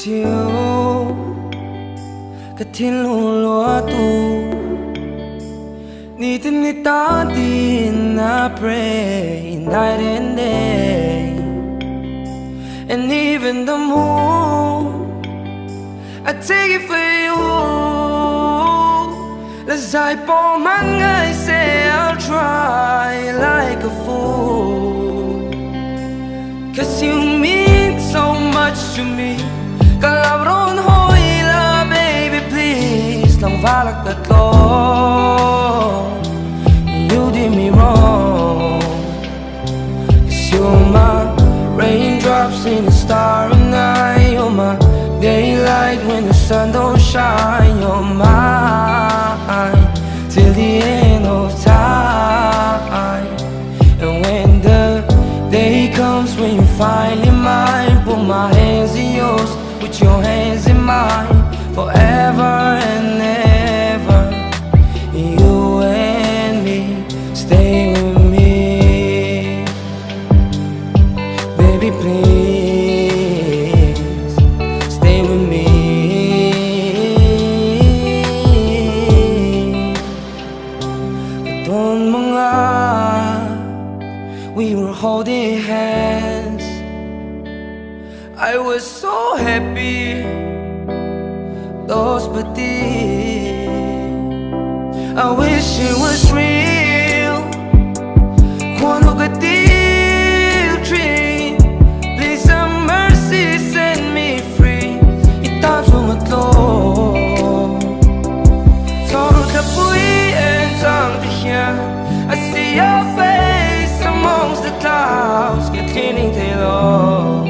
chiều cái thiên lùa lúa tu ni tin ni ta tin I pray night and day, and even the moon I take it for you. Let's I pour my ngei, say I'll try like a fool, 'cause you mean so much to me. Kalabron hoila, baby please, lang valak tatlo. You did me wrong, 'cause you're my raindrops in the starry night. You're my daylight when the sun don't shine. You're mine till the end of time. And when the day comes when you finally mine, put my hands in yours, put your hands in mine, forever and ever. You and me, stay with me, baby please, stay with me. Doon mga we were holding hands, I was so happy. Those pati, I wish it was real. Quando ka deal dream, please have mercy, set me free. Itap sumatlo, 서로 tapuin ang tiyan. I see your face amongst the clouds, get cleaning tailor.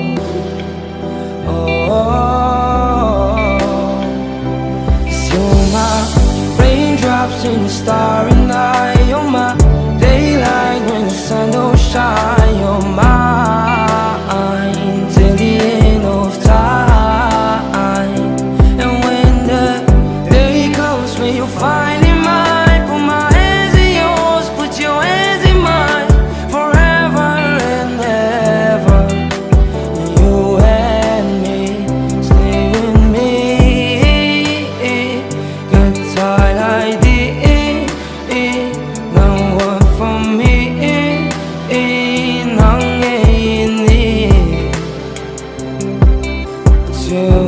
Raindrops in the starry night. You're my daylight when the sun don't shine. You're mine till the end of time. And when the day comes when you finally mine, put my hands in yours, put your hands in mine, forever and ever. You and me, stay with me. Good time like this. You